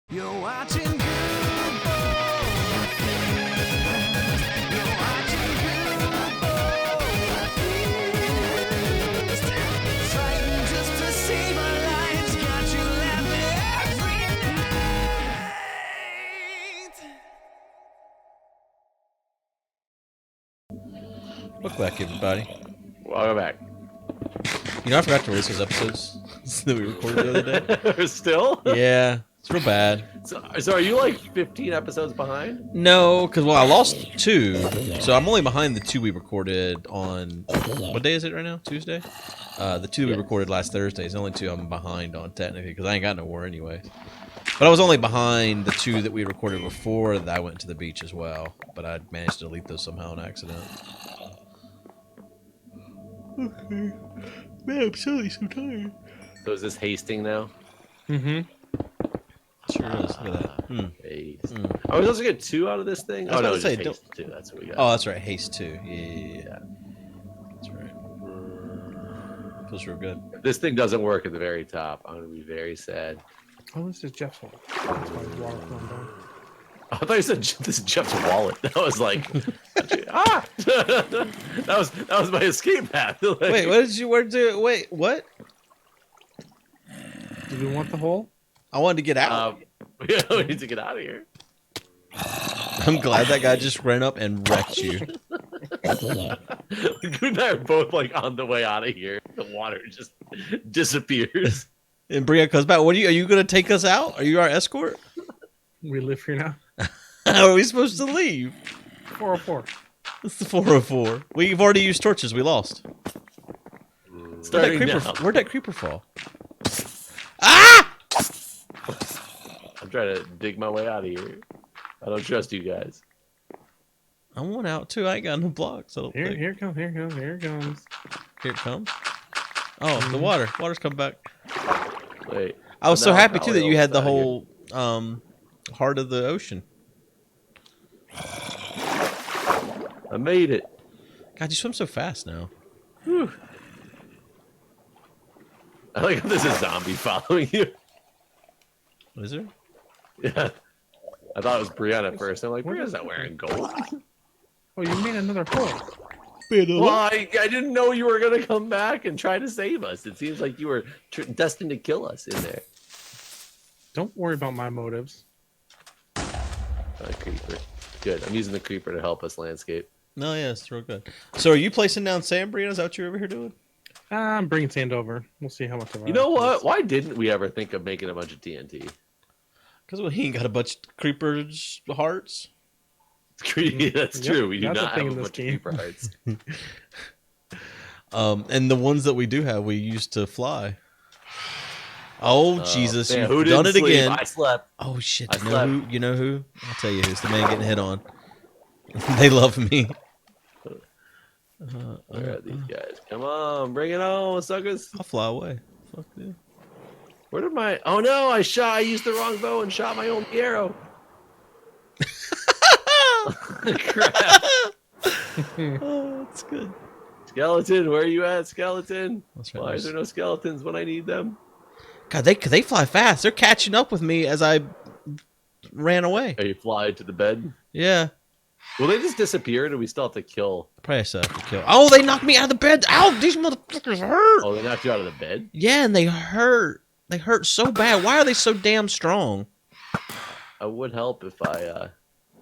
You're watching Guude. You're watching Guude. Fighting just to save our lives. Got you laughing every night. Welcome back, everybody. Welcome back. You know, I forgot to release those episodes that we recorded the other day. Still? Yeah, it's real bad. So are you like 15 episodes behind? No, because, well, I lost 2, so I'm only behind the 2 we recorded on, what day is it right now? Tuesday? The 2 we recorded last Thursday is the only 2 I'm behind on, technically, because I ain't got no war anyway. But I was only behind the 2 that we recorded before that I went to the beach as well, but I managed to delete those somehow on accident. Okay. Man, I'm so tired. So is this hasting now? Mm-hmm. Sure is. Look at that. Haste. Are we supposed to get 2 out of this thing? I was Oh no, about to say, just haste 2. That's what we got. Oh, that's right. Haste 2. Yeah. That's right. Feels real good. If this thing doesn't work at the very top, I'm gonna be very sad. Oh, this is Jeff's fault. That's why the water flowing down. I thought you said this is Jeff's wallet. That was like, ah! that was my escape path. Like, Wait, what did you? Wait, what? Do we want the hole? I wanted to get out. we need to get out of here. I'm glad that guy just ran up and wrecked you. Guude and I are both like on the way out of here. The water just disappears. And Bria comes back. Are you going to take us out? Are you our escort? We live here now. How are we supposed to leave? 404. It's the 404. We've already used torches. We lost. Starting now. Where'd that creeper fall? Ah! I'm trying to dig my way out of here. I don't trust you guys. I want out too. I ain't got no blocks. I don't think. Here it comes. Here it comes. Here it comes. Oh, the water. Water's come back. Wait. I was so Now happy too that you had the out of whole heart of the ocean. I made it. God, you swim so fast now. Whew. I like how there's a zombie following you. What is there? Yeah. I thought it was Brianna at first. I'm like, Brianna's not wearing gold. Oh, you made another hole. Well, I didn't know you were going to come back and try to save us. It seems like you were destined to kill us in there. Don't worry about my motives. Creeper. Good. I'm using the creeper to help us landscape. No, yeah, it's real good. So are you placing down sand, Brianna? Is that what you're over here doing? I'm bringing sand over. We'll see how much of You know what? Why didn't we ever think of making a bunch of TNT? Because we ain't got a bunch of creepers' hearts. That's true. We do That's a not thing have in a this bunch of game. creeper hearts. And the ones that we do have, we used to fly. Oh, Jesus, man, you've done it sleep? again. I slept. Oh, shit. I You know slept. who? You know who? I'll tell you who's the man getting hit on. They love me. Where are these guys? Come on, bring it on, suckers. I'll fly away. Fuck you. Where did my... Oh, no, I used the wrong bow and shot my own arrow. Crap. Oh, that's good. Skeleton, where are you at, skeleton? That's right, Why is there no skeletons when I need them? God, they fly fast. They're catching up with me as I ran away. Are you flying to the bed? Yeah. Will they just disappear, or do we still have to kill? Probably still have to kill. Oh, they knocked me out of the bed. Ow, these motherfuckers hurt. Oh, they knocked you out of the bed? Yeah, and they hurt. They hurt so bad. Why are they so damn strong? I would help if I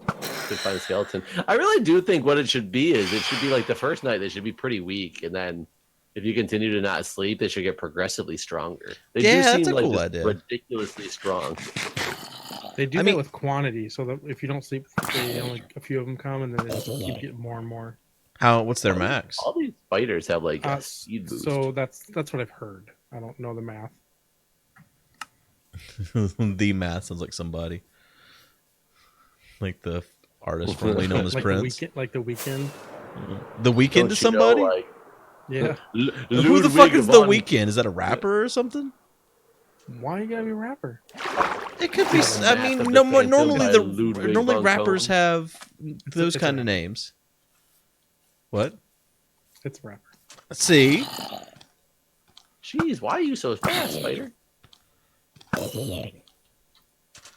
could find a skeleton. I really do think what it should be is it should be like the first night they should be pretty weak, and then if you continue to not sleep, they should get progressively stronger. They Yeah, do that's seem a like cool just idea. ridiculously strong. They do I that mean- with quantity, so that if you don't sleep, they only a few of them come, and then they just keep getting more and more. What's their max? All these spiders have like a speed boost. So that's what I've heard. I don't know the math. The math sounds like somebody. Like the artist formerly known as Prince. Like the weekend. The Weekend to Don't you know, somebody? like, Yeah. Who the fuck is The Weekend? Is that a rapper or something? Why you gotta be a rapper? It could be. I mean, Math of no, the Phantom normally by the Ludwig normally von rappers Cohn. have those it's kind a of names. What? It's a rapper. See, Jeez, why are you so fast, spider?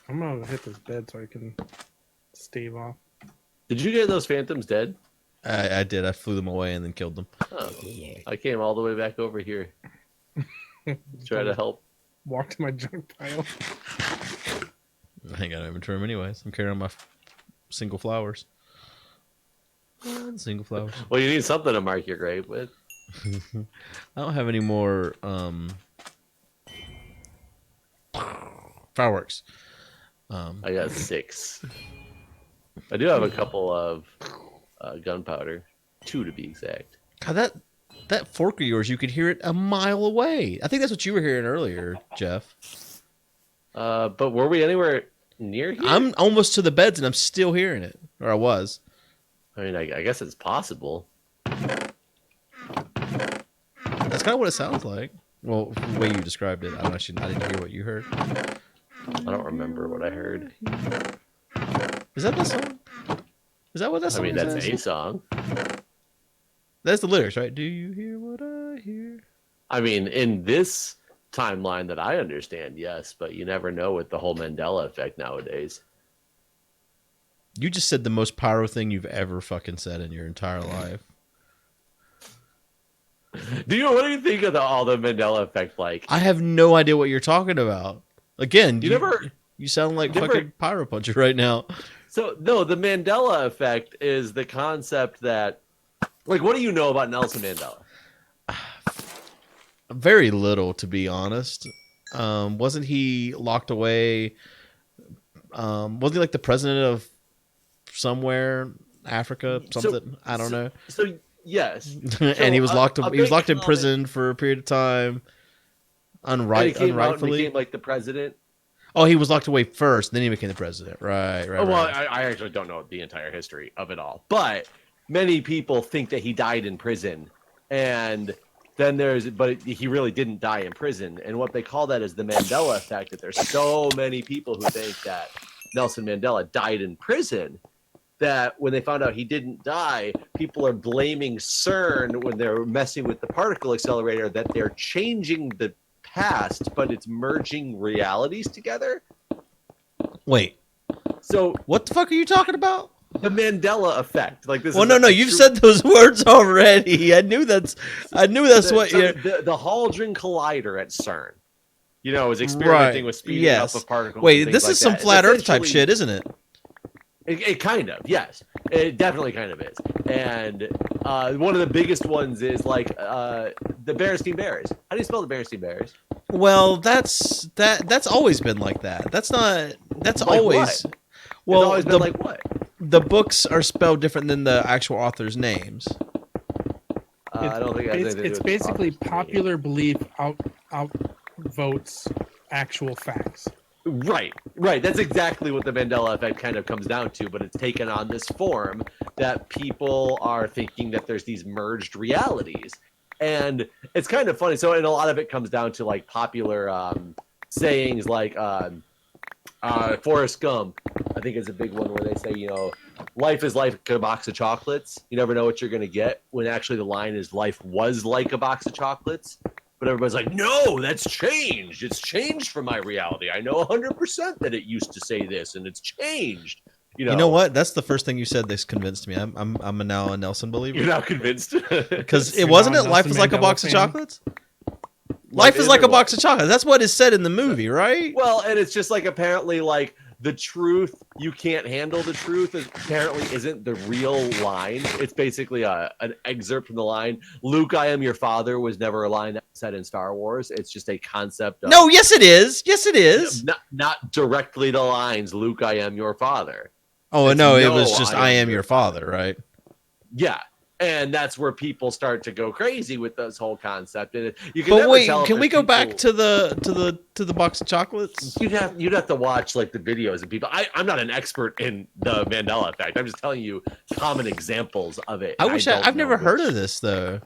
I'm gonna hit this bed so I can stave off. Did you get those phantoms dead? I did. I flew them away and then killed them. Oh, I came all the way back over here. Try to help. Walk to my junk pile. I ain't got an inventory anyways. I'm carrying my single flowers. Single flowers. Well, you need something to mark your grave with. I don't have any more fireworks. I got 6. I do have a couple of gunpowder. 2 to be exact. God, that fork of yours, you could hear it a mile away. I think that's what you were hearing earlier, Jeff. But were we anywhere near here? I'm almost to the beds and I'm still hearing it. Or I was. I mean, I guess it's possible. That's kind of what it sounds like. Well, the way you described it, I didn't hear what you heard. I don't remember what I heard. Is that the song? Is that what that I song mean, is? that's a song. That's the lyrics, right? Do you hear what I hear? I mean, in this timeline that I understand, yes, but you never know with the whole Mandela effect nowadays. You just said the most pyro thing you've ever fucking said in your entire life. What do you think of all the Mandela effect like? I have no idea what you're talking about. Again, you sound like never- fucking pyro puncher right now. So, no, the Mandela effect is the concept that, like, what do you know about Nelson Mandela? Very little, to be honest. Wasn't he locked away? Wasn't he like the president of somewhere, Africa, something? I don't know. So yes, And he was locked. He was locked in comment- prison for a period of time. And he came out and Unrightfully. became like the president. Oh, he was locked away first, then he became the president. Right. Oh, well, right. I actually don't know the entire history of it all, but many people think that he died in prison, and then but he really didn't die in prison. And what they call that is the Mandela effect. That there's so many people who think that Nelson Mandela died in prison, that when they found out he didn't die, people are blaming CERN when they're messing with the particle accelerator, that they're changing the past, but it's merging realities together. Wait, So what the fuck are you talking about? the Mandela effect, like this. Well, is no, you've said those words already. I knew that's what. The Hadron Collider at CERN, is experimenting with speeding up of particles. Wait, and this things is like some that. flat Earth type Essentially, shit, isn't it? It kind of, yes. It definitely kind of is. And one of the biggest ones is like the Berenstain Bears. How do you spell the Berenstain Bears? Well, that's always been like that. That's Like always. what? Well, It's always been like what? the books are spelled different than the actual authors' names. I don't think it has anything to do It's with basically the author's name. popular belief outvotes actual facts. Right. That's exactly what the Mandela effect kind of comes down to, but it's taken on this form that people are thinking that there's these merged realities. And it's kind of funny. So, and a lot of it comes down to like popular sayings like Forrest Gump, I think is a big one where they say, life is like a box of chocolates. You never know what you're going to get, when actually the line is life was like a box of chocolates. But everybody's like, no, that's changed. It's changed from my reality. I know 100% that it used to say this, and it's changed. You know what? That's the first thing you said that's convinced me. I'm now a Nelson believer. You're now convinced? Because it You're wasn't now it a life Nelson is like a Mandela box of fan? chocolates? Life is like a what? box of chocolates. That's what is said in the movie, right? Well, and it's just like apparently like the truth, you can't handle the truth, apparently isn't the real line. It's basically an excerpt from the line. Luke, I am your father was never a line that was said in Star Wars. It's just a concept of, No, yes it is. Yes it is. not directly the lines, Luke, I am your father. Oh, It's no, it no, was just I am your father, right? Yeah. And that's where people start to go crazy with this whole concept. And you can But never wait, tell if can we there's go back people- to the box of chocolates? You'd have to watch like the videos of people. I'm not an expert in the Mandela effect. I'm just telling you common examples of it. I've never heard of this though.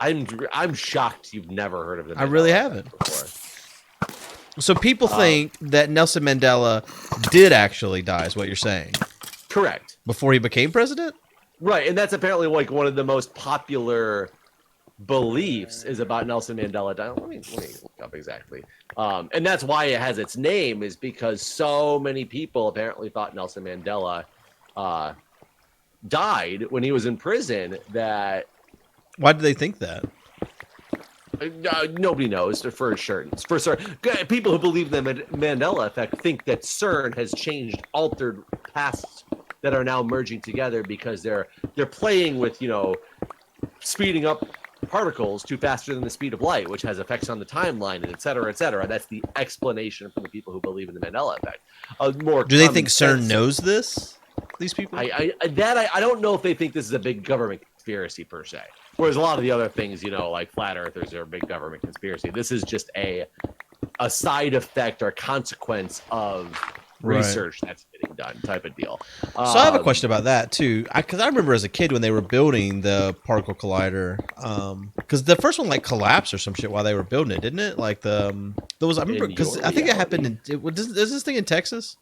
I'm shocked you've never heard of it. I really haven't. Before. So people think that Nelson Mandela did actually die, is what you're saying, Correct. before he became president? Right, and that's apparently like one of the most popular beliefs is about Nelson Mandela dying. Let me look up exactly. And that's why it has its name, is because so many people apparently thought Nelson Mandela died when he was in prison. That Why do they think that? nobody knows for sure. For certain, people who believe in the Mandela effect think that CERN has changed, altered pasts that are now merging together because they're playing with, speeding up particles too faster than the speed of light, which has effects on the timeline, and et cetera, et cetera. That's the explanation from the people who believe in the Mandela effect. Do they think CERN knows this? These people? I don't know if they think this is a big government conspiracy per se. Whereas a lot of the other things, like flat earthers are a big government conspiracy. This is just a side effect or consequence of research that's getting done, type of deal. So I have a question about that too, because I remember as a kid when they were building the particle collider, because the first one collapsed or some shit while they were building it, didn't it? Like I remember because I think it happened is this thing in Texas?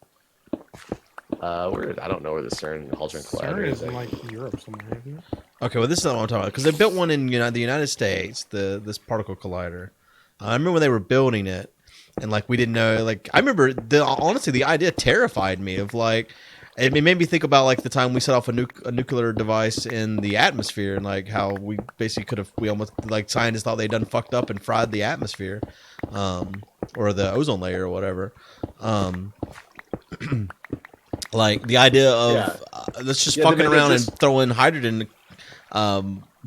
I don't know where the CERN Hadron Collider CERN is in Europe somewhere, isn't it? Okay, well this is not what I'm talking about, because they built one in the United States, this particle collider. I remember when they were building it. And we didn't know, I remember honestly, the idea terrified me of it made me think about the time we set off a nuclear device in the atmosphere, and how we basically we almost scientists thought they'd done fucked up and fried the atmosphere, or the ozone layer or whatever. The idea of let's just fucking around and throw in hydrogen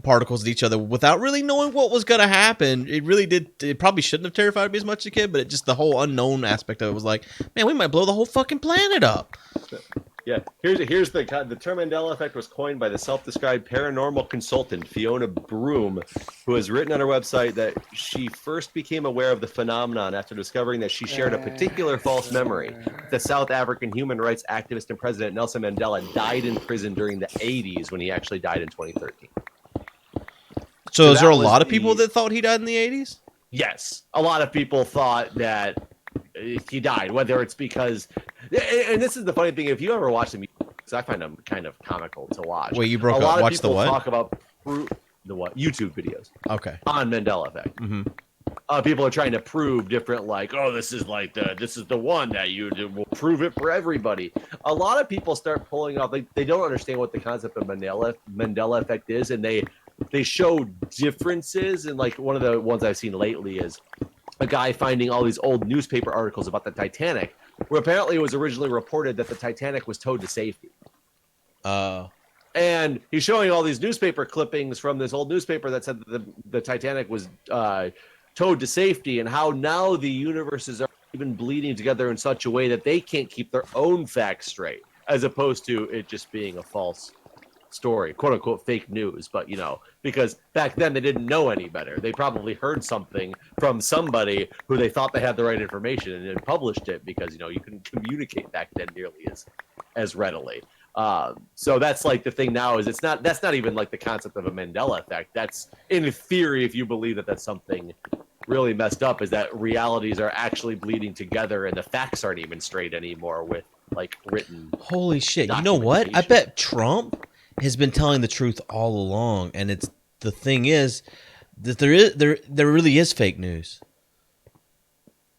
particles at each other without really knowing what was going to happen. It probably shouldn't have terrified me as much as a kid, but just the whole unknown aspect of it was man, we might blow the whole fucking planet up. Yeah, here's the term Mandela effect was coined by the self-described paranormal consultant Fiona Broom, who has written on her website that she first became aware of the phenomenon after discovering that she shared a particular false memory. The South African human rights activist and president Nelson Mandela died in prison during the 80s when he actually died in 2013. So is there a lot of people that thought he died in the 80s? Yes. A lot of people thought that he died, whether it's because... And this is the funny thing, if you ever watch them, because I find them kind of comical to watch. Wait, you broke up. Watch the what? Talk about the what? YouTube videos. Okay. On Mandela effect. Mm-hmm. People are trying to prove different, this is the one that will prove it for everybody. A lot of people start pulling off, they don't understand what the concept of Mandela effect is, and they show differences. And one of the ones I've seen lately is a guy finding all these old newspaper articles about the Titanic, where apparently it was originally reported that the Titanic was towed to safety. And he's showing all these newspaper clippings from this old newspaper that said that the Titanic was towed to safety, and how now the universes are even bleeding together in such a way that they can't keep their own facts straight, as opposed to it just being a false story, quote unquote fake news. But because back then they didn't know any better. They probably heard something from somebody who they thought they had the right information and then published it, because you couldn't communicate back then nearly as readily. So that's the thing now, is that's not even the concept of a Mandela effect. That's in theory, if you believe that that's something really messed up, is that realities are actually bleeding together and the facts aren't even straight anymore with written. Holy shit. You know what? I bet Trump has been telling the truth all along, and the thing is that there really is fake news.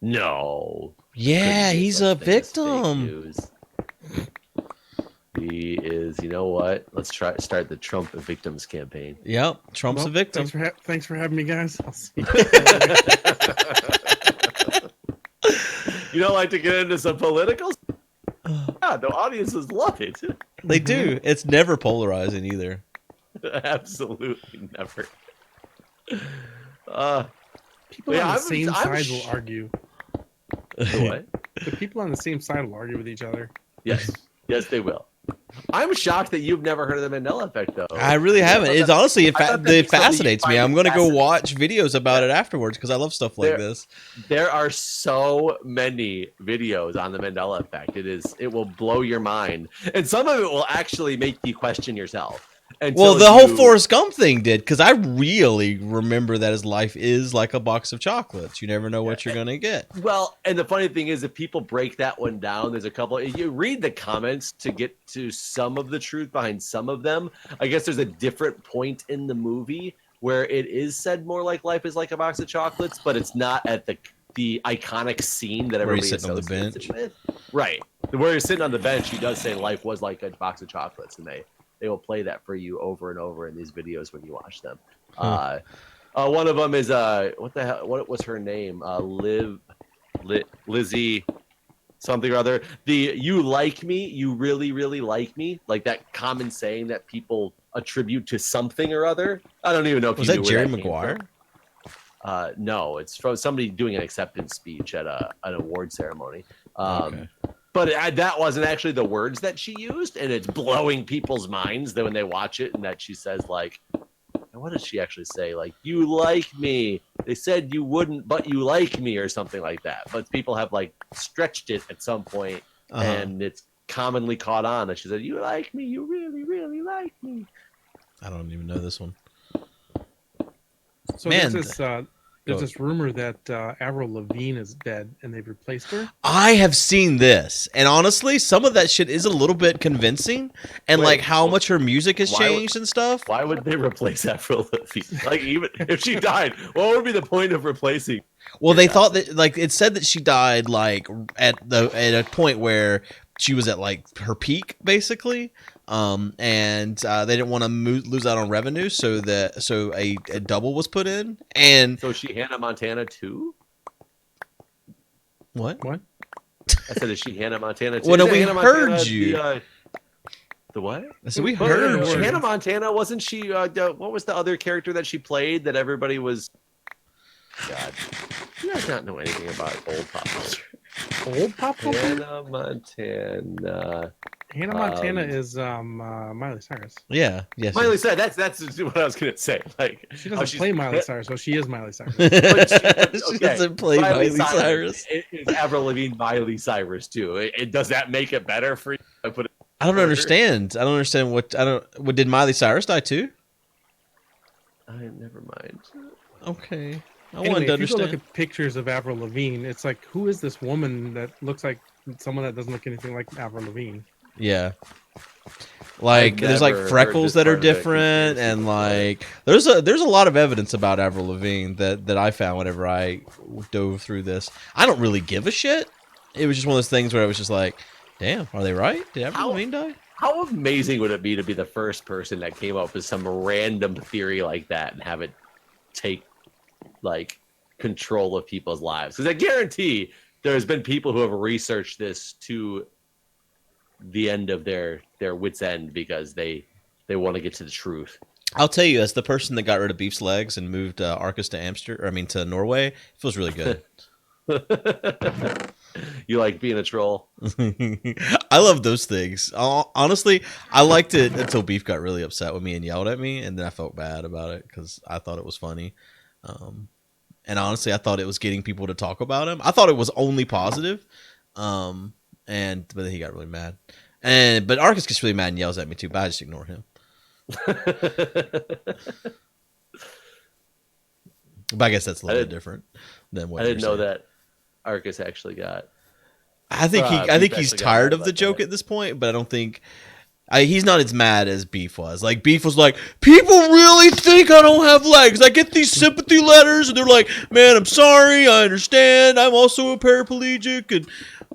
No. Yeah, he's a victim. He is. You know what? Let's start the Trump victims campaign. Yep, Trump's a victim. Thanks for having me, guys. I'll see you. You don't like to get into some politicals? Yeah, the audiences love it. They do. It's never polarizing either. Absolutely never. People on the same side will argue. What? The people on the same side will argue with each other. Yes, they will. I'm shocked that you've never heard of the Mandela effect, though. I really haven't. It's honestly, it fascinates me. I'm going to go watch videos about it afterwards, because I love stuff like this. There are so many videos on the Mandela effect. It will blow your mind, and some of it will actually make you question yourself. Well, the whole Forrest Gump thing did, because I really remember that his life is like a box of chocolates. You never know what you're going to get. Well, and the funny thing is, if people break that one down, there's a couple. You read the comments to get to some of the truth behind some of them. I guess there's a different point in the movie where it is said more like life is like a box of chocolates, but it's not at the iconic scene that Where everybody he's sitting on the associates bench. it with. Right. Where he's sitting on the bench, he does say life was like a box of chocolates, and they will play that for you over and over in these videos when you watch them. One of them is what the hell? What was her name? Lizzie something or other. The "you like me, you really really like me," like that common saying that people attribute to something or other. I don't even know if Was you that knew where Jerry that came Maguire? from. No, it's from somebody doing an acceptance speech at an award ceremony. Okay. But that wasn't actually the words that she used, and it's blowing people's minds that when they watch it, and that she says like, what did she actually say? Like, "you like me. They said you wouldn't, but you like me," or something like that. But people have like stretched it at some point, and it's commonly caught on. And she said, "You like me. You really, really like me." I don't even know this one. So Man, there's this rumor that Avril Lavigne is dead and they've replaced her. I have seen this, and honestly, some of that shit is a little bit convincing, and Wait, like how much her music has why changed and stuff. Why would they replace Avril Lavigne? Like, even if she died, what would be the point of replacing? Well, they thought that like it said that she died like at a point where she was at like her peak, basically. And they didn't want to lose out on revenue, so a double was put in. And So is she Hannah Montana too? what? What? I said, is she Hannah Montana too? Well, no, Isn't we Hannah heard Montana you. The what? I said we But heard you. Hannah Montana, wasn't she? What was the other character that she played that everybody was? God, you guys not know anything about old pop culture. Old pop culture? Hannah Montana. Hannah Montana is Miley Cyrus. Yeah. Yes. Miley said that's what I was gonna say. Like She doesn't play Miley Cyrus, so she is Miley Cyrus. She okay, doesn't play Miley Cyrus. Is Avril Lavigne Miley Cyrus too? Does that make it better for you? I don't understand. I don't understand what did Miley Cyrus die too? Never mind. Okay. I Anyway, wanted to if you go understand. look at pictures of Avril Lavigne, it's like, who is this woman that looks like someone that doesn't look anything like Avril Lavigne? Yeah. Like I've there's like never freckles heard that are this part of it different, conspiracy and before. like there's a lot of evidence about Avril Lavigne that I found whenever I dove through this. I don't really give a shit. It was just one of those things where I was just like, damn, are they right? Did Avril Lavigne die? How amazing would it be to be the first person that came up with some random theory like that and have it take like control of people's lives? Because I guarantee there's been people who have researched this to the end of their wits end because they want to get to the truth. I'll tell you, as the person that got rid of Beef's legs and moved Arcus to Norway, it feels really good. You like being a troll? I love those things. Honestly, I liked it until Beef got really upset with me and yelled at me, and then I felt bad about it because I thought it was funny. And honestly, I thought it was getting people to talk about him. I thought it was only positive. But then he got really mad. But Arcus gets really mad and yells at me too, but I just ignore him. But I guess that's a little bit different than what I didn't you're know saying. that Arcus actually got. I think he's actually got tired mad of the about joke that. at this point, but I don't think he's not as mad as Beef was. Like Beef was like, people really think I don't have legs. I get these sympathy letters, and they're like, man, I'm sorry, I understand. I'm also a paraplegic,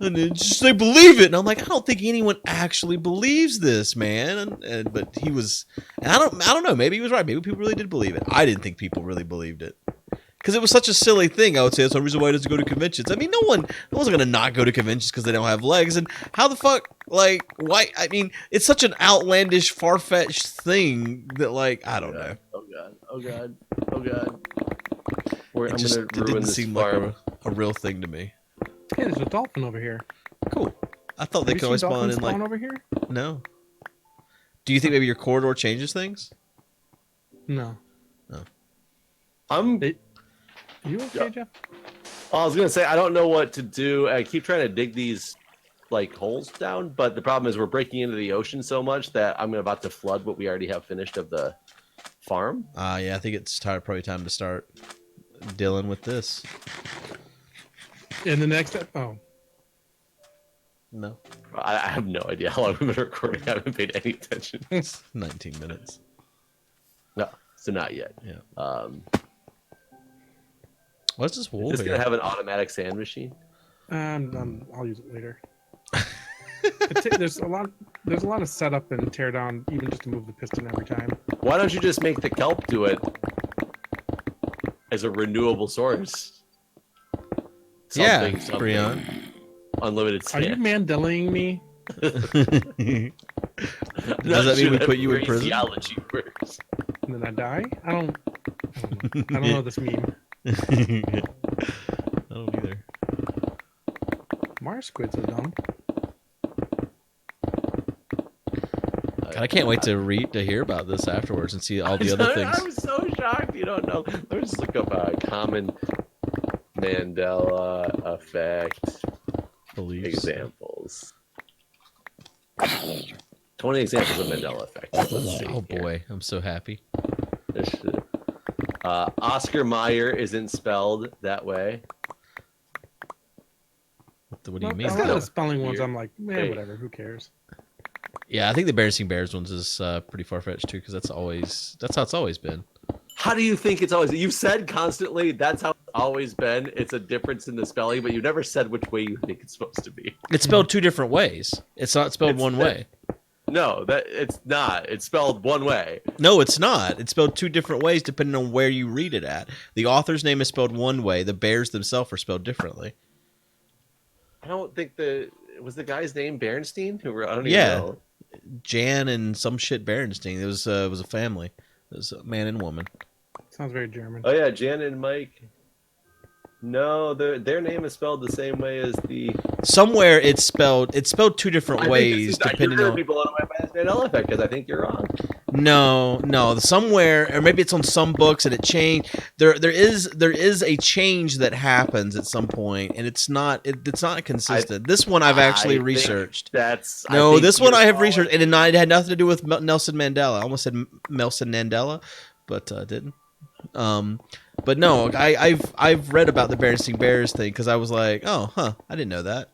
and it's just they believe it. And I'm like, I don't think anyone actually believes this, man. But he was, and I don't know. Maybe he was right. Maybe people really did believe it. I didn't think people really believed it. Because it was such a silly thing, I would say that's the reason why he doesn't go to conventions. I mean, no one's going to not go to conventions because they don't have legs. And how the fuck, like, why? I mean, it's such an outlandish, far-fetched thing that, like, I don't know. Oh god! Oh god! Oh god! I'm It gonna ruin didn't this seem farm. like a real thing to me. Hey, there's a dolphin over here. Cool. I thought they Have could you always seen spawn dolphins in, like, over here? no. Do you think maybe your corridor changes things? No. I'm. Are you okay, Jeff? I was gonna say I don't know what to do. I keep trying to dig these like holes down, but the problem is we're breaking into the ocean so much that I'm about to flood what we already have finished of the farm. Yeah, I think it's probably time to start dealing with this. In the next oh. No. I have no idea how long we've been recording. I haven't paid any attention. 19 minutes. No, So not yet. Yeah. What's this wool Is this here? gonna have an automatic sand machine? I'll use it later. There's a lot of setup and tear down, even just to move the piston every time. Why don't you just make the kelp do it as a renewable source? Yeah, Brian. Unlimited Are you sand. Mandelaing me? Does that mean we put you in prison? Phraseology works. And then I die? I don't know this meme. I don't either. Mars squids are dumb. God, I can't wait to hear about this afterwards and see all the other things. I was so shocked. You don't know. Let me just look up common Mandela effect Beliefs. examples. 20 examples of Mandela effect. Let's see Oh here. boy, I'm so happy. Oscar Mayer isn't spelled that way. What do you mean? A lot of though? the spelling ones, Weird. I'm like, man, Hey. whatever. Who cares? Yeah, I think the Berenstain Bears ones is pretty far fetched too, because that's how it's always been. How do you think it's always? You've said constantly that's how it's always been. It's a difference in the spelling, but you never said which way you think it's supposed to be. It's spelled two different ways. It's not spelled It's one that- way. No, that it's not. It's spelled one way. No, it's not. It's spelled two different ways depending on where you read it at. The author's name is spelled one way. The Bears themselves are spelled differently. I don't think was the guy's name Bernstein. I don't even Yeah. know. Jan and some shit Berenstain. It was a family. It was a man and woman. Sounds very German. Oh yeah, Jan and Mike. No, their name is spelled the same way as the. Somewhere it's spelled two different ways depending you're on. people on my Mandela effect because I think you're wrong. No. Somewhere, or maybe it's on some books and it changed. There is a change that happens at some point, and it's not consistent. This one I've actually I think researched. That's No, think this one you're I have wrong. researched, and it had nothing to do with Nelson Mandela. I almost said Nelson Mandela, but didn't. But no, I've read about the Berenstain Bears thing because I was like, oh, huh, I didn't know that.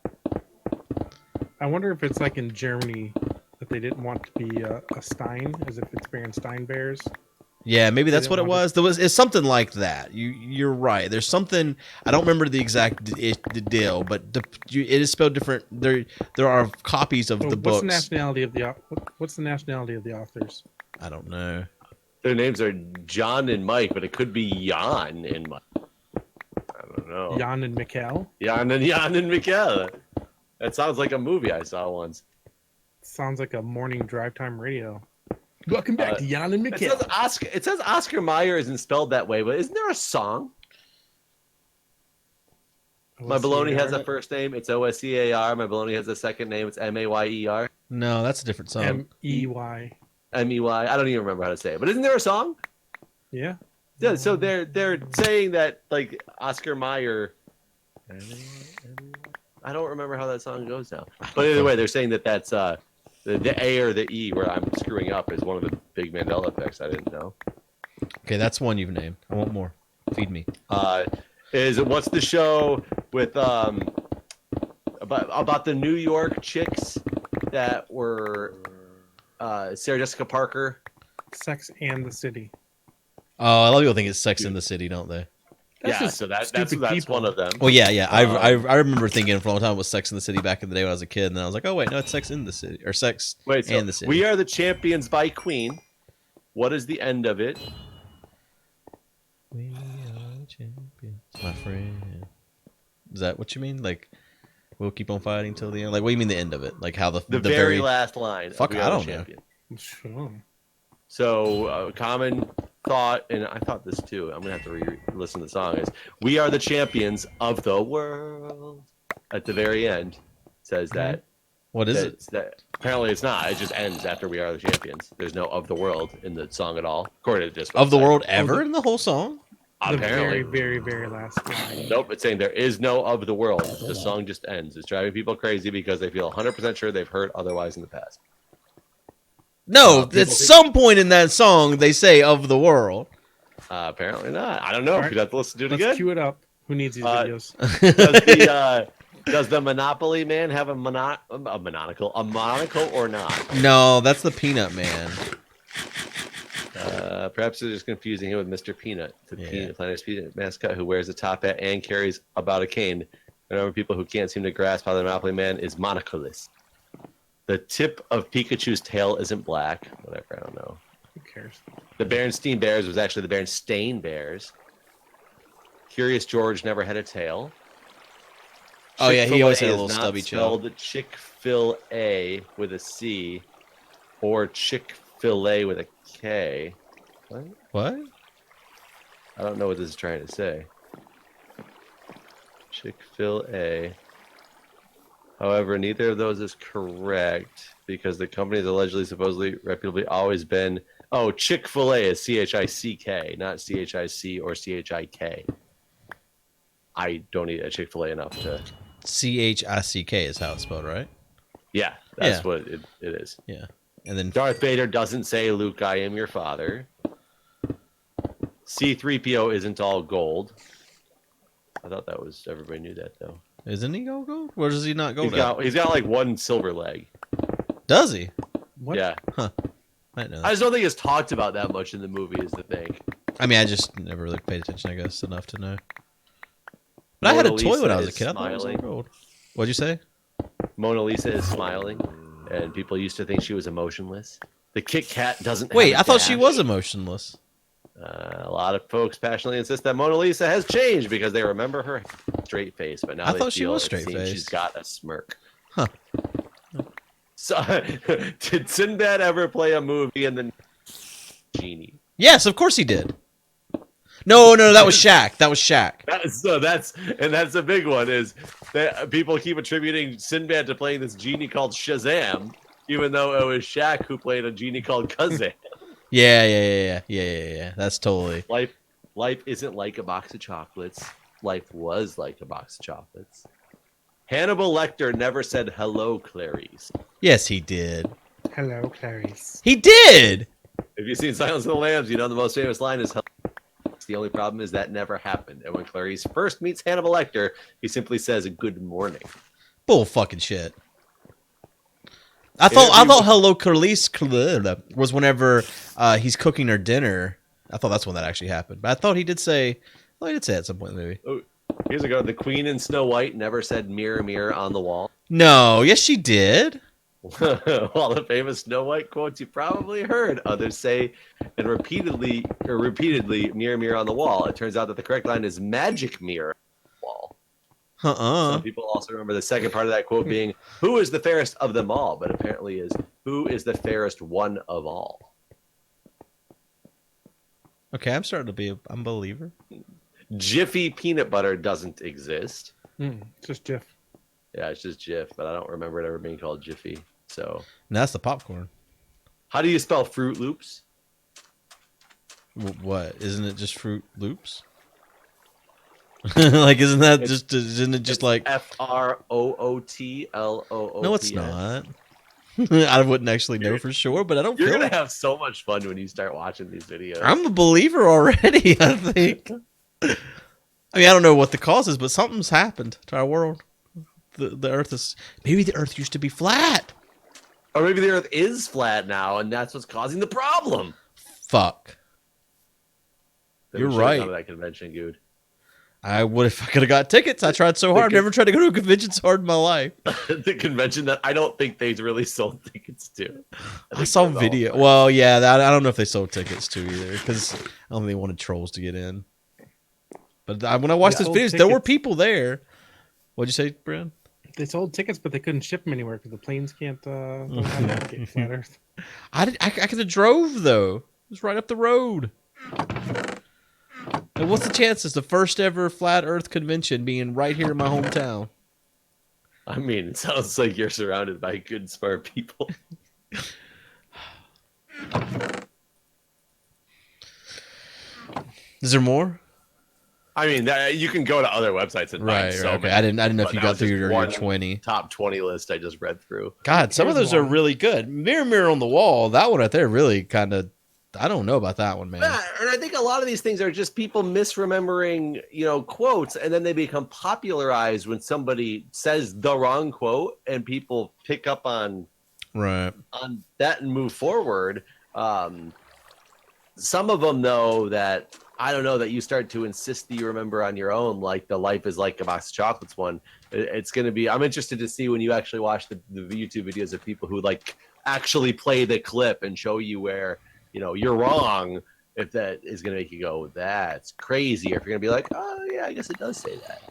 I wonder if it's like in Germany that they didn't want to be a Stein, as if it's Berenstain Bears. Yeah, maybe that's didn't what it want was. It's something like that. You're right. There's something I don't remember the exact the deal, but it is spelled different. There are copies of So the what's books. the nationality of the authors? I don't know. Their names are John and Mike, but it could be Jan and Mike. I don't know. Jan and Mikkel. Jan and Michael. That sounds like a movie I saw once. Sounds like a morning drive time radio. Welcome back to Jan and Mikkel. It says Oscar Mayer isn't spelled that way, but isn't there a song? My baloney has a first name. It's Oscar. My baloney has a second name. It's Mayer. No, that's a different song. Mey. Mey. I don't even remember how to say it. But isn't there a song? Yeah. Yeah. So they're saying that like Oscar Mayer. I don't remember how that song goes now. But either way, they're saying that that's the A or the E where I'm screwing up is one of the big Mandela effects I didn't know. Okay, that's one you've named. I want more. Feed me. What's the show with about the New York chicks that were Sarah Jessica Parker? Sex and the City. Oh, a lot of people think it's Sex in the City, don't they? That's Yeah, just so that's stupid people. one of them. Well, yeah. I remember thinking for a long time it was Sex in the City back in the day when I was a kid, and then I was like, oh wait, no, it's Sex in the City or Sex Wait, so and the City. We Are the Champions by Queen. What is the end of it? We are the champions, my friend. Is that what you mean? Like, we'll keep on fighting till the end? Like, what do you mean the end of it? Like how the very last line. of Fuck, We I Are the don't know. Champions. Sure. So, common thought, and I thought this too. I'm gonna have to listen to the song. Is "We are the champions of the world." At the very end, says that. What is it? That apparently it's not. It just ends after "We are the champions." There's no "of the world" in the song at all, according to this. Of the website. world ever in the whole song? The Apparently, very, very, very last line. nope. It's saying there is no "of the world." The song just ends. It's driving people crazy because they feel 100% sure they've heard otherwise in the past. No, at some point in that song they say "of the world." Apparently not. I don't know. All right. You'd have to listen to it Let's again. cue it up. Who needs these videos? Does the Monopoly Man have a monocle or not? No, that's the Peanut Man. Perhaps they're just confusing him with Mr. Peanut, the Yeah. Peanut Planet's Peanut mascot who wears a top hat and carries about a cane. Remember, people who can't seem to grasp how the Monopoly Man is monocleless. The tip of Pikachu's tail isn't black. Whatever, I don't know. Who cares? The Berenstain Bears was actually the Berenstain Bears. Curious George never had a tail. Oh, yeah, he always had a Chick-fil-A little is not stubby tail. spelled Chick-fil-A with a C or Chick-fil-A with a K. What? I don't know what this is trying to say. Chick-fil-A. However, neither of those is correct because the company has allegedly, supposedly, reputably always been... Oh, Chick-fil-A is C-H-I-C-K, not C-H-I-C or C-H-I-K. I don't eat a Chick-fil-A enough to... C-H-I-C-K is how it's spelled, right? Yeah, that's Yeah. what it is. Yeah. And then Darth Vader doesn't say, Luke, I am your father. C-3PO isn't all gold. I thought that was... Everybody knew that, though. isn't he gold? Where does he not gold at? He's got like one silver leg. Does he? What? Yeah. I didn't know I that. just don't think it's talked about that much in the movie is the thing. I mean, I just never really paid attention, I guess, enough to know. But I had a Mona toy when I Lisa was a is kid. I thought it was smiling. gold. What'd you say? Mona Lisa is smiling, and people used to think she was emotionless. The Kit Kat doesn't Wait, have a I thought she dash. was emotionless. A lot of folks passionately insist that Mona Lisa has changed because they remember her straight face, but now I they thought she feel was it seems straight-faced. she's got a smirk. Huh. So, did Sinbad ever play a movie and then Genie? Yes, of course he did. No, that was Shaq. That was Shaq. That's a big one. Is that people keep attributing Sinbad to playing this genie called Shazam, even though it was Shaq who played a genie called Kazam. Yeah. That's totally. Life isn't like a box of chocolates. Life was like a box of chocolates. Hannibal Lecter never said hello, Clarice. Yes, he did. Hello, Clarice. He did. If you've seen Silence of the Lambs, you know the most famous line is hello. The only problem is that never happened. And when Clarice first meets Hannibal Lecter, he simply says good morning. Bull fucking shit. I thought hello Clarice was whenever he's cooking her dinner. I thought that's when that actually happened. But I thought he did say it at some point in the movie. Oh, here's a go. The Queen in Snow White never said mirror, mirror on the wall. No, yes she did. All the famous Snow White quotes you probably heard. Others say and repeatedly, mirror, mirror on the wall. It turns out that the correct line is magic mirror on the wall. Some people also remember the second part of that quote being, who is the fairest of them all? But apparently is, who is the fairest one of all? Okay, I'm starting to be a believer. Jiffy peanut butter doesn't exist. It's just Jif. Yeah, it's just Jif, but I don't remember it ever being called Jiffy. So, And that's the popcorn. how do you spell Fruit Loops? What? Isn't it just Fruit Loops? Like, isn't it just like FROOTLOOPS? No, it's not. I wouldn't actually know for sure, but I don't You're feel gonna have so much fun when you start watching these videos. I'm a believer already, I think. I mean, I don't know what the cause is, but something's happened to our world. The Earth is... Maybe the Earth used to be flat. Or maybe the Earth is flat now, and that's what's causing the problem. Fuck. Then You're we should've right. gone to that convention, Guude. I would if I could have got tickets. I tried so hard. I've never tried to go to a convention so hard in my life. The convention that I don't think they really sold tickets to. I saw video. Well, yeah, I don't know if they sold tickets to either because I don't think they wanted trolls to get in. But when I watched They those sold videos, there were tickets. people there. What'd you say, Brian? They sold tickets, but they couldn't ship them anywhere because the planes can't don't have navigate flat Earth. I could have drove though. It was right up the road. And what's the chances the first ever flat Earth convention being right here in my hometown? I mean, it sounds like you're surrounded by good, smart people. Is there more? I mean, you can go to other websites and find Right. so Okay. many. I didn't know if but you that got was through just your one 20. top 20 list I just read through. God, some of Here's those are one. really good. Mirror, mirror on the wall. That one right there really kind of. I don't know about that one, man. Yeah, and I think a lot of these things are just people misremembering, quotes, and then they become popularized when somebody says the wrong quote, and people pick up on Right. that and move forward. some of them though that I don't know that you start to insist that you remember on your own, like the Life is Like a Box of Chocolates one. It's going to be. I'm interested to see when you actually watch the YouTube videos of people who like actually play the clip and show you where you're wrong. If that is going to make you go, that's crazy. Or if you're going to be like, oh yeah, I guess it does say that.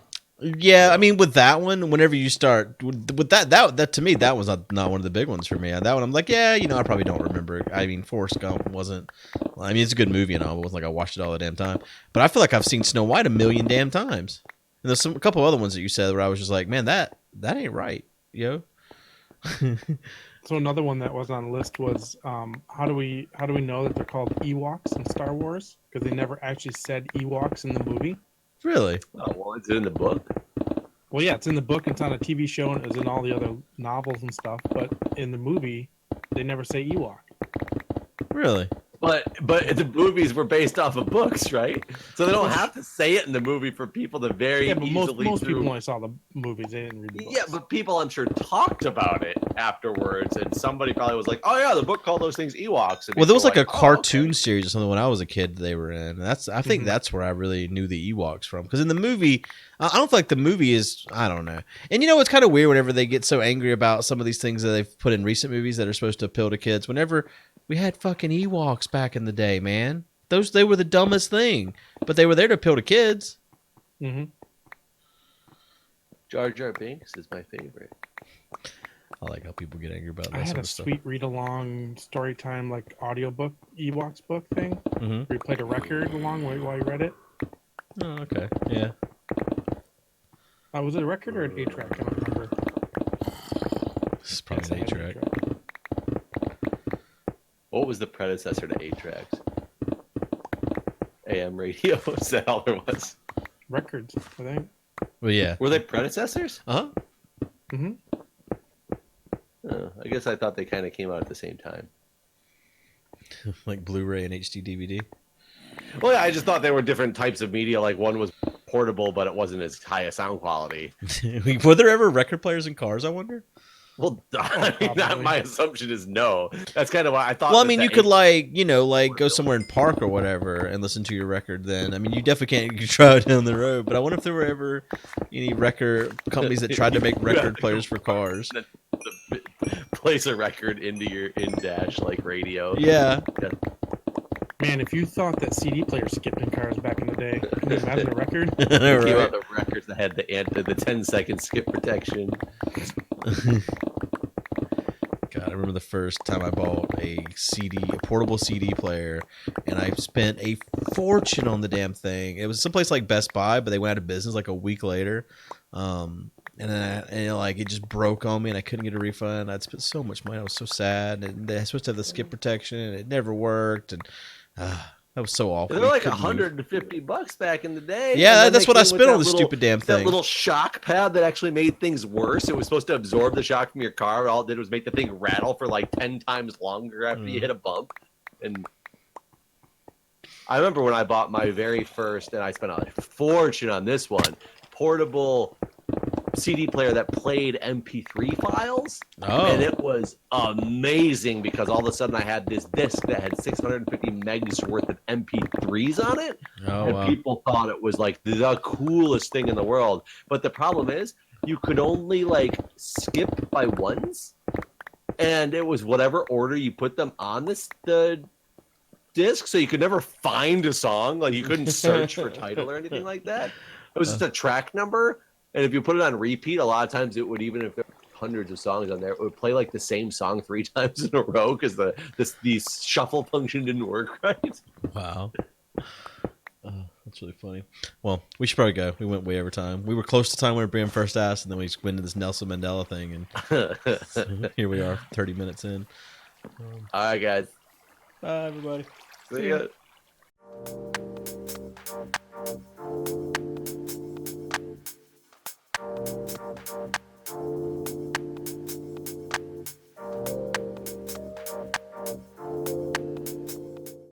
Yeah, I mean, with that one, whenever you start with that to me, that was not one of the big ones for me. That one, I'm like, yeah, I probably don't remember it. I mean, Forrest Gump wasn't. I mean, it's a good movie and all. It wasn't like I watched it all the damn time. But I feel like I've seen Snow White a million damn times. And there's a couple other ones that you said where I was just like, man, that ain't right, yo. So another one that was on the list was how do we know that they're called Ewoks in Star Wars? Because they never actually said Ewoks in the movie. Really? Oh, well, it's in the book. Well, yeah, it's in the book. It's on a TV show, and it's in all the other novels and stuff. But in the movie, they never say Ewok. Really? But the movies were based off of books, right? So they don't have to say it in the movie for people to very Yeah, but easily. most people only saw the movies. They didn't read the books. Yeah, but people I'm sure talked about it afterwards, and somebody probably was like, "Oh yeah, the book called those things Ewoks." And Well, there was like a "Oh, cartoon okay." series or something when I was a kid they were in. I think that's where I really knew the Ewoks from. Because in the movie, I don't feel like the movie is. I don't know. And it's kind of weird whenever they get so angry about some of these things that they've put in recent movies that are supposed to appeal to kids. Whenever we had fucking Ewoks back in the day, man. They were the dumbest thing, but they were there to appeal to kids. Mm-hmm. Jar Jar Binks is my favorite. I like how people get angry about that I had sort a of stuff. sweet read-along story time like audiobook Ewoks book thing. Mm-hmm. Where you played a record along while you read it. Oh, okay. Yeah. Was it a record or an 8-track? I don't remember. This is probably an Yes, I had 8-track. What was the predecessor to 8-tracks? AM radio. Is that all there was? Records, I think. Well, yeah. Were they predecessors? Uh-huh. Mm-hmm. I guess I thought they kind of came out at the same time. Like Blu-ray and HD DVD. Well, yeah, I just thought they were different types of media. Like one was portable, but it wasn't as high a sound quality. Were there ever record players in cars, I wonder? Well, I mean, my assumption is no. That's kind of why I thought. Well, I mean, you could like go somewhere in park or whatever and listen to your record then. I mean, you definitely can't drive down the road, but I wonder if there were ever any record companies that tried to make record players for cars. Place a record into your in-dash like radio. Yeah. Man, if you thought that CD players skipped in cars back in the day, can you imagine a record? Came Right. out the records that had the 10-second skip protection. God, I remember the first time I bought a portable CD player, and I spent a fortune on the damn thing. It was someplace like Best Buy, but they went out of business like a week later. And then it just broke on me, and I couldn't get a refund. I'd spent so much money. I was so sad. And they were supposed to have the skip protection, and it never worked. And that was so awful. They were like You couldn't move. $150 back in the day. Yeah, And then that's they what I came with spent on that the little- stupid damn That thing. little shock pad that actually made things worse. It was supposed to absorb the shock from your car. All it did was make the thing rattle for like 10 times longer after you hit a bump. And I remember when I bought my very first, and I spent a fortune on this one, portable CD player that played MP3 files. Oh. And it was amazing because all of a sudden I had this disc that had 650 megs worth of MP3s on it. Oh, And wow. people thought it was like the coolest thing in the world. But the problem is you could only like skip by ones. And it was whatever order you put them on the disc. So you could never find a song. Like you couldn't search for title or anything like that. It was just a track number. And if you put it on repeat, a lot of times it would, even if there were hundreds of songs on there, it would play like the same song 3 times in a row because the shuffle function didn't work right. Wow. That's really funny. Well, we should probably go. We went way over time. We were close to time when we were being first asked, and then we just went into this Nelson Mandela thing, and here we are, 30 minutes in. All right, guys. Bye, everybody. See ya.